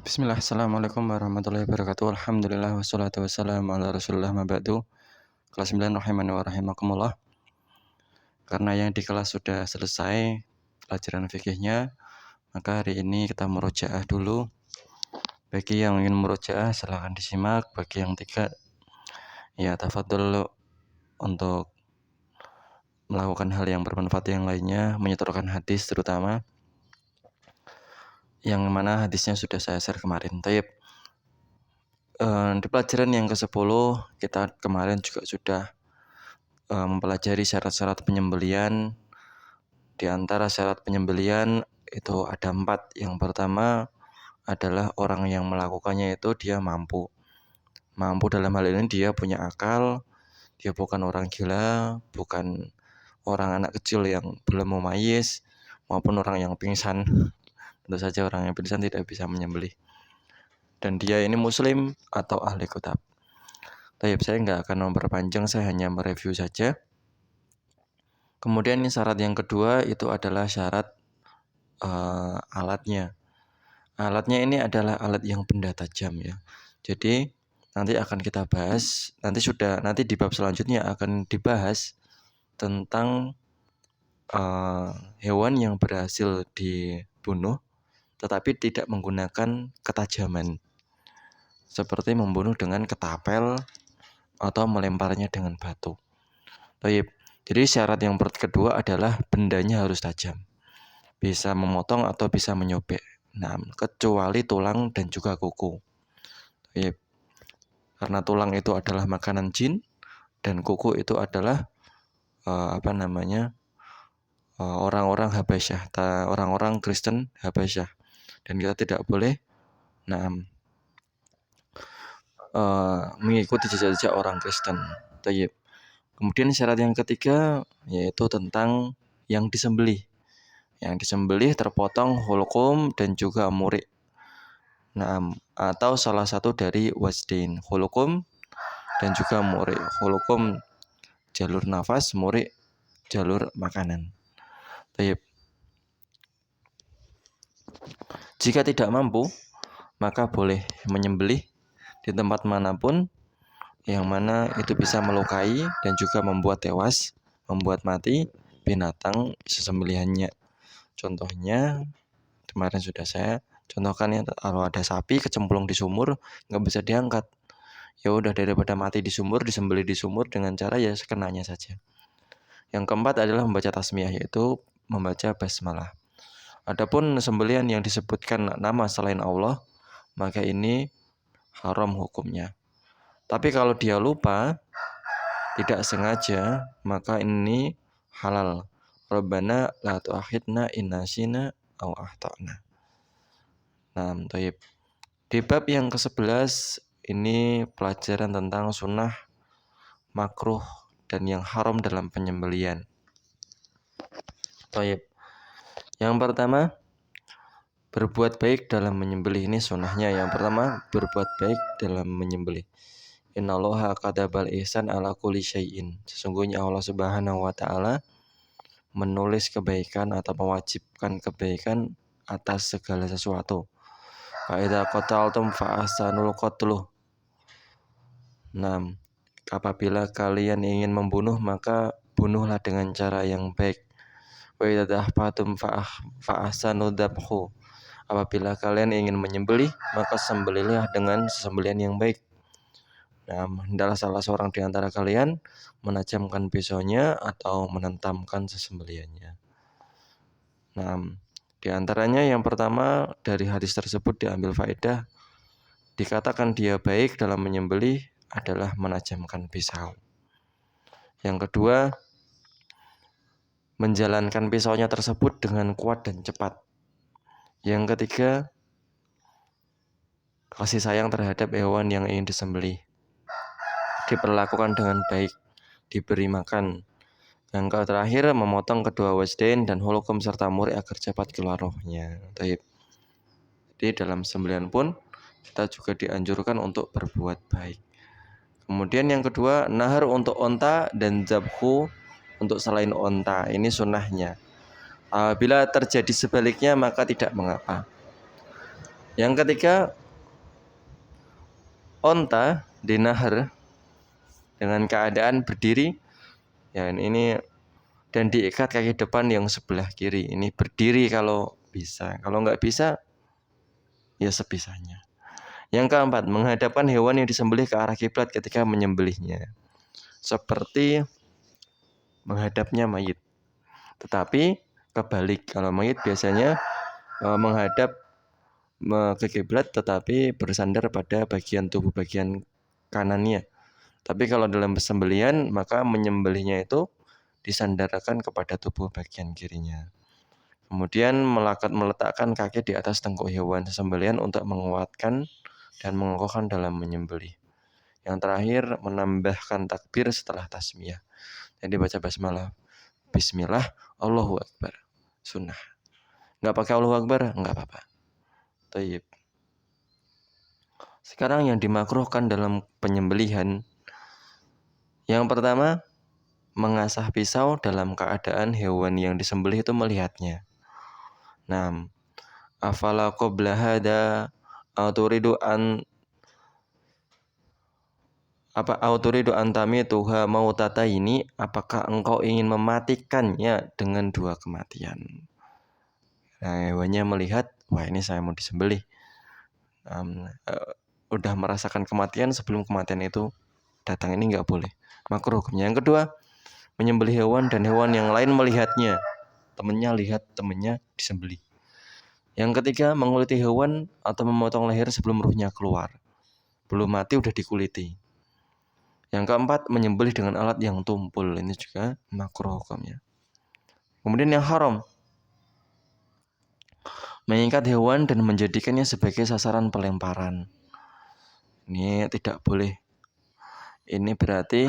Bismillah, Assalamualaikum warahmatullahi wabarakatuh. Alhamdulillah wassalatu wassalamu ala rasulullah maba'du. Kelas 9 rahimani wa rahimakumullah. Karena yang di kelas sudah selesai pelajaran fikihnya, maka hari ini kita murojaah dulu. Bagi yang ingin murojaah silahkan disimak. Bagi yang tidak, ya tafadhol untuk melakukan hal yang bermanfaat yang lainnya, menyetorkan hadis terutama, yang mana hadisnya sudah saya share kemarin. Taib. Di pelajaran yang ke-10 kita kemarin juga sudah mempelajari syarat-syarat penyembelian. Di antara syarat penyembelian itu ada 4. Yang pertama adalah orang yang melakukannya itu dia mampu. Mampu dalam hal ini dia punya akal, dia bukan orang gila, bukan orang anak kecil yang belum mumayyiz, maupun orang yang pingsan. Tentu saja orang yang pingsan tidak bisa menyembelih. Dan dia ini muslim atau ahli kitab. Tapi saya nggak akan memperpanjang, saya hanya mereview saja. Kemudian syarat yang kedua itu adalah syarat alatnya. Alatnya ini adalah alat yang benda tajam ya. Jadi nanti akan kita bahas, nanti di bab selanjutnya akan dibahas tentang hewan yang berhasil dibunuh tetapi tidak menggunakan ketajaman. Seperti membunuh dengan ketapel atau melemparnya dengan batu. Baik. Jadi syarat yang kedua adalah bendanya harus tajam. Bisa memotong atau bisa menyobek. Nah, kecuali tulang dan juga kuku. Baik. Karena tulang itu adalah makanan jin dan kuku itu adalah orang-orang Habasyah, orang-orang Kristen Habasyah. Dan kita tidak boleh mengikuti jejak-jejak orang Kristen. Baik. Kemudian syarat yang ketiga yaitu tentang yang disembelih. Yang disembelih terpotong hulqum dan juga murik. Atau salah satu dari wajdain, hulqum dan juga murik. Hulqum jalur nafas, murik jalur makanan. Baik. Jika tidak mampu, maka boleh menyembelih di tempat manapun yang mana itu bisa melukai dan juga membuat tewas, membuat mati binatang sesembelihannya. Contohnya kemarin sudah saya contohkan ya, kalau ada sapi kecemplung di sumur nggak bisa diangkat, ya udah daripada mati di sumur disembelih di sumur dengan cara ya sekenanya saja. Yang keempat adalah membaca tasmiyah, yaitu membaca basmalah. Adapun sembelihan yang disebutkan nama selain Allah, maka ini haram hukumnya. Tapi kalau dia lupa, tidak sengaja, maka ini halal. Rabbana la tu'akhidna in nasina aw akhtana. Nah, taib. Di bab yang ke-11 ini pelajaran tentang sunnah, makruh dan yang haram dalam penyembelian. Taib. Yang pertama, berbuat baik dalam menyembelih. Ini sunnahnya. Yang pertama, berbuat baik dalam menyembelih. Innallaha katabal ihsan ala kulli syai'in. Sesungguhnya Allah Subhanahu wa taala menulis kebaikan atau mewajibkan kebaikan atas segala sesuatu. Fa idza qataltum fa ahsanul qatluh. Nah, apabila kalian ingin membunuh maka bunuhlah dengan cara yang baik. Wa idza dahfatum fa ahsanud dabhu. Apabila kalian ingin menyembelih maka sembelihlah dengan sembelihan yang baik. Nah, hendaklah salah seorang di antara kalian menajamkan pisaunya atau menentamkan sesembelihannya. Nah, di antaranya yang pertama dari hadis tersebut diambil faedah, dikatakan dia baik dalam menyembelih adalah menajamkan pisau. Yang kedua, menjalankan pisaunya tersebut dengan kuat dan cepat. Yang ketiga, kasih sayang terhadap hewan yang ingin disembelih, diperlakukan dengan baik, diberi makan. Yang terakhir, memotong kedua wajdain dan hulqum serta murik agar cepat keluar rohnya. Jadi dalam sembelihan pun kita juga dianjurkan untuk berbuat baik. Kemudian yang kedua, nahar untuk onta dan zabhu untuk selain onta. Ini sunnahnya. Bila terjadi sebaliknya maka tidak mengapa. Yang ketiga, onta di nahar dengan keadaan berdiri, ya ini, dan diikat kaki depan yang sebelah kiri. Ini berdiri kalau bisa, kalau nggak bisa ya sebisanya. Yang keempat, menghadapkan hewan yang disembelih ke arah kiblat ketika menyembelihnya, seperti menghadapnya mayit. Tetapi kebalik, kalau mayit biasanya menghadap ke kiblat tetapi bersandar pada bagian tubuh bagian kanannya. Tapi kalau dalam sembelihan maka menyembelihnya itu disandarkan kepada tubuh bagian kirinya. Kemudian meletakkan kaki di atas tengkuk hewan sembelihan untuk menguatkan dan mengokohkan dalam menyembelih. Yang terakhir, menambahkan takbir setelah tasmiyah. Jadi baca basmalah, bismillah, Allahu Akbar. Sunnah. Nggak pakai Allahu Akbar, nggak apa-apa. Tayyib. Sekarang yang dimakruhkan dalam penyembelihan. Yang pertama, mengasah pisau dalam keadaan hewan yang disembelih itu melihatnya. Nah, afala qabla hada auturidu antami tuha mautata ini, apakah engkau ingin mematikannya dengan dua kematian? Nah, hewannya melihat, wah ini saya mau disembelih. Udah merasakan kematian sebelum kematian itu datang, ini nggak boleh. Makruh hukumnya. Yang kedua, menyembelih hewan dan hewan yang lain melihatnya. Temennya lihat temennya disembelih. Yang ketiga, menguliti hewan atau memotong leher sebelum ruhnya keluar. Belum mati udah dikuliti. Yang keempat, menyembelih dengan alat yang tumpul. Ini juga makruh hukumnya. Kemudian yang haram, mengikat hewan dan menjadikannya sebagai sasaran pelemparan. Ini tidak boleh. Ini berarti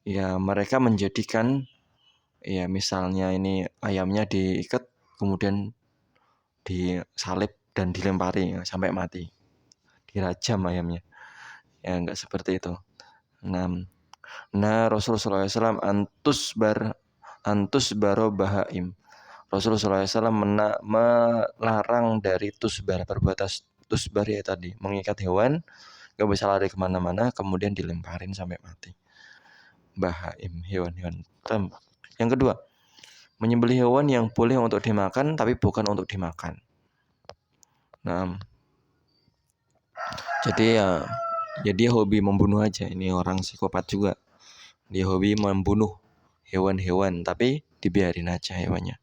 ya mereka menjadikan, ya misalnya ini ayamnya diikat kemudian disalib dan dilempari sampai mati, dirajam ayamnya, ya enggak seperti itu. Nah Rasulullah SAW antus baro bahaim. Rasulullah SAW melarang dari tusbar, perbuatan tusbar ya tadi, mengikat hewan gak bisa lari kemana-mana kemudian dilemparin sampai mati. Bahaim, hewan-hewan. Yang kedua, menyembelih hewan yang boleh untuk dimakan tapi bukan untuk dimakan. Nah, jadi ya dia hobi membunuh aja. Ini orang psikopat juga. Dia hobi membunuh hewan-hewan tapi dibiarin aja hewannya.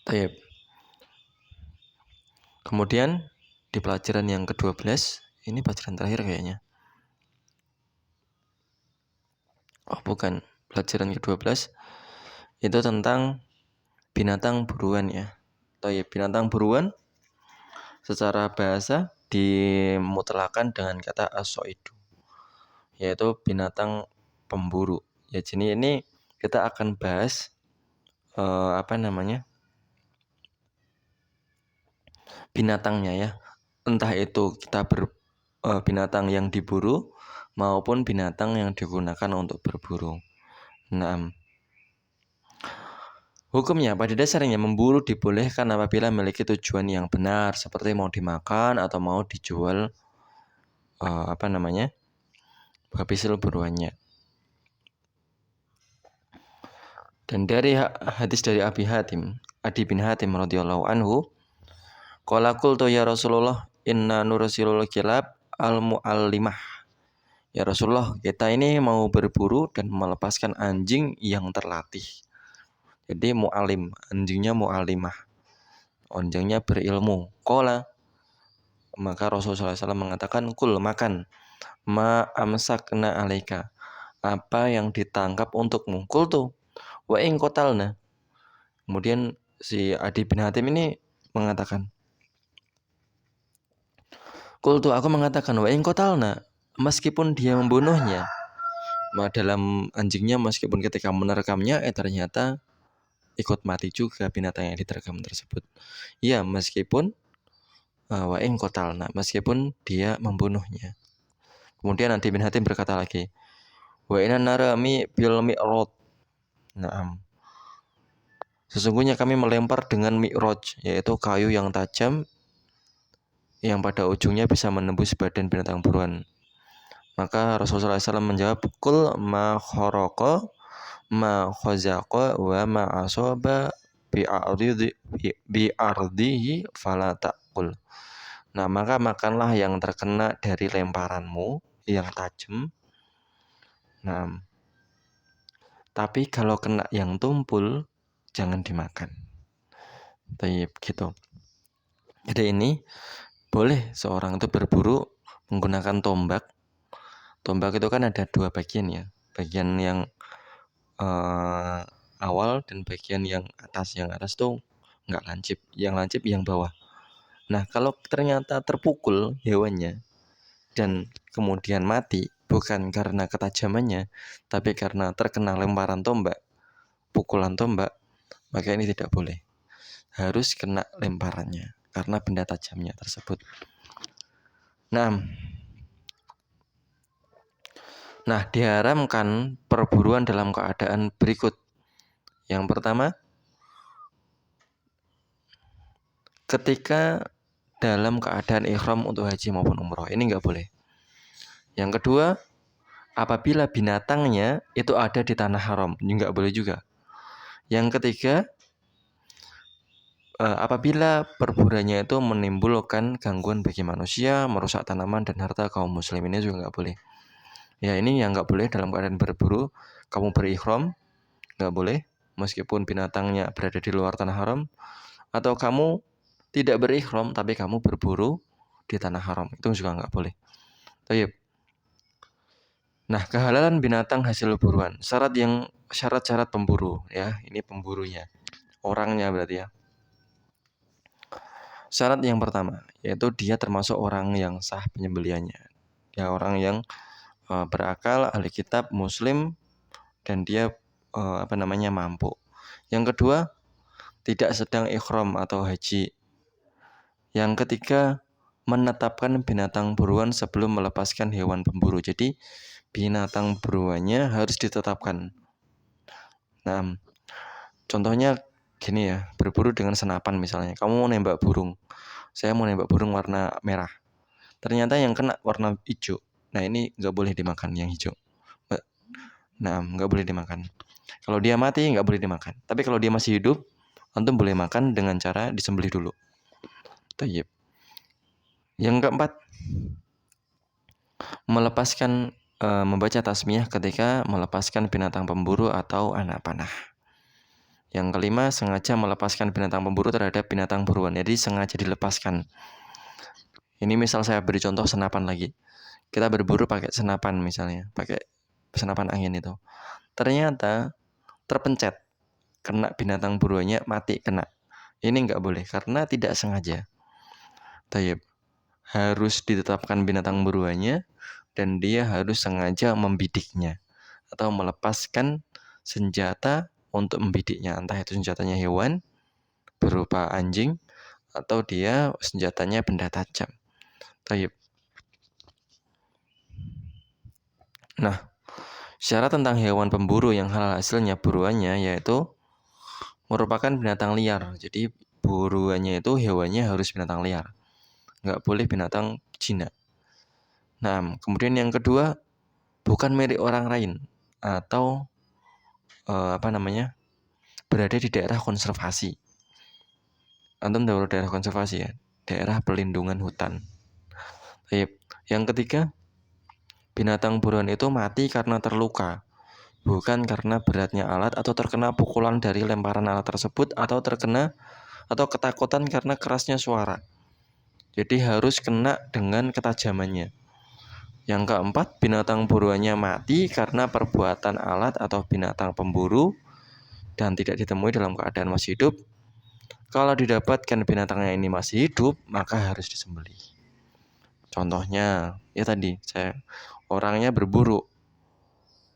Tayyip. Kemudian di pelajaran yang ke-12, ini pelajaran terakhir kayaknya. Oh bukan, pelajaran ke-12 itu tentang binatang buruan ya. Tayyip, binatang buruan secara bahasa dimutlakan dengan kata as-soidu, yaitu binatang pemburu. Ya jadi ini kita akan bahas binatangnya ya. Entah itu kita binatang yang diburu maupun binatang yang digunakan untuk berburu. Nah, hukumnya pada dasarnya memburu dibolehkan apabila memiliki tujuan yang benar, seperti mau dimakan atau mau dijual hasil buruannya. Dan dari hadis dari Adi bin Hatim radhiyallahu anhu, qala qultu ya Rasulullah inna nursilul kilab al-muallimah. Ya Rasulullah, kita ini mau berburu dan melepaskan anjing yang terlatih. Jadi mu'alim, anjingnya mu'alimah, anjingnya berilmu. Qala, maka Rasulullah SAW mengatakan, kul makan, ma amsakna alaika, apa yang ditangkap untukmu. Qultu wa in qatalna. Kemudian si Adi bin Hatim ini mengatakan, Qultu, aku mengatakan wa in qatalna, meskipun dia membunuhnya, dalam anjingnya meskipun ketika menerkamnya ternyata ikut mati juga binatang yang diterkam tersebut. Ya meskipun wa in qatalna, meskipun dia membunuhnya. Kemudian Adi bin Hatim berkata lagi, wa inna narami bil mi'rad, Naam. Sesungguhnya kami melempar dengan mi'raj, yaitu kayu yang tajam yang pada ujungnya bisa menembus badan binatang buruan. Maka Rasulullah SAW menjawab, Kul ma khoroqa ma khazaqa wa ma asoba bi'ardihi fala ta'kul. Nah, maka makanlah yang terkena dari lemparanmu yang tajam. Nah, tapi kalau kena yang tumpul, jangan dimakan. Tayyib, gitu. Jadi ini boleh seorang itu berburu menggunakan tombak. Tombak itu kan ada dua bagian ya. Bagian yang awal dan bagian yang atas. Yang atas tuh nggak lancip. Yang lancip yang bawah. Nah, kalau ternyata terpukul hewannya dan kemudian mati, bukan karena ketajamannya, tapi karena terkena lemparan tombak, pukulan tombak, maka ini tidak boleh. Harus kena lemparannya karena benda tajamnya tersebut. Nah, diharamkan perburuan dalam keadaan berikut. Yang pertama, ketika dalam keadaan ihram untuk haji maupun umroh, ini nggak boleh. Yang kedua, apabila binatangnya itu ada di tanah haram, ini nggak boleh juga. Yang ketiga, apabila perburuannya itu menimbulkan gangguan bagi manusia, merusak tanaman dan harta kaum muslim, ini juga nggak boleh. Ya, ini yang nggak boleh dalam keadaan berburu. Kamu berihram, nggak boleh, meskipun binatangnya berada di luar tanah haram. Atau kamu tidak berihram, tapi kamu berburu di tanah haram, itu juga nggak boleh. Tayyib. Nah, kehalalan binatang hasil buruan. Syarat-syarat pemburu ya. Ini pemburunya. Orangnya berarti ya. Syarat yang pertama yaitu dia termasuk orang yang sah penyembeliannya. Ya, orang yang berakal, ahli kitab, muslim, dan dia mampu. Yang kedua, tidak sedang ihram atau haji. Yang ketiga, menetapkan binatang buruan sebelum melepaskan hewan pemburu. Jadi binatang buruannya harus ditetapkan. Nah, contohnya gini ya, berburu dengan senapan misalnya. Kamu mau nembak burung, saya mau nembak burung warna merah. Ternyata yang kena warna hijau. Nah, ini nggak boleh dimakan yang hijau. Nah, nggak boleh dimakan. Kalau dia mati nggak boleh dimakan. Tapi kalau dia masih hidup, antum boleh makan dengan cara disembelih dulu. Tayyib. Yang keempat, membaca tasmiyah ketika melepaskan binatang pemburu atau anak panah. Yang kelima, sengaja melepaskan binatang pemburu terhadap binatang buruan. Jadi sengaja dilepaskan. Ini misal saya beri contoh senapan lagi. Kita berburu pakai senapan misalnya, pakai senapan angin itu. Ternyata terpencet, kena binatang buruannya, mati kena. Ini nggak boleh karena tidak sengaja. Tayyib. Harus ditetapkan binatang buruannya dan dia harus sengaja membidiknya atau melepaskan senjata untuk membidiknya. Entah itu senjatanya hewan berupa anjing atau dia senjatanya benda tajam. Tayyib. Nah, syarat tentang hewan pemburu yang halal hasilnya buruannya yaitu merupakan binatang liar. Jadi buruannya itu hewannya harus binatang liar. Nggak boleh binatang jinak. Nah, kemudian yang kedua, bukan milik orang lain atau berada di daerah konservasi. Antum tahu daerah konservasi ya? Daerah pelindungan hutan. Yang ketiga, binatang buruan itu mati karena terluka, bukan karena beratnya alat atau terkena pukulan dari lemparan alat tersebut atau ketakutan karena kerasnya suara. Jadi harus kena dengan ketajamannya. Yang keempat, binatang buruannya mati karena perbuatan alat atau binatang pemburu dan tidak ditemui dalam keadaan masih hidup. Kalau didapatkan binatangnya ini masih hidup, maka harus disembelih. Contohnya, ya tadi orangnya berburu,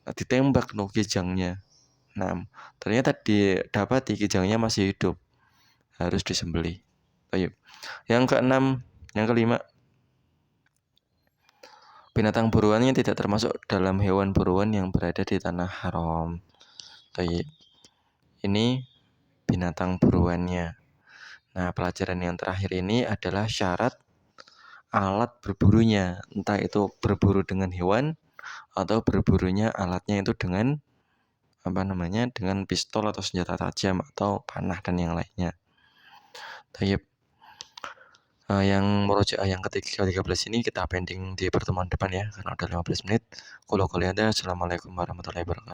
ditembak kijangnya. Nah, ternyata didapati kijangnya masih hidup, harus disembelih. Baik. Yang keenam, yang kelima, binatang buruannya tidak termasuk dalam hewan buruan yang berada di tanah haram. Baik. ini binatang buruannya. Nah, pelajaran yang terakhir ini adalah syarat alat berburunya, entah itu berburu dengan hewan atau berburunya alatnya itu dengan dengan pistol atau senjata tajam atau panah dan yang lainnya. Tayyib. Yang murojaah yang ke-13 ini kita pending di pertemuan depan ya, karena udah 15 menit. Assalamualaikum warahmatullahi wabarakatuh.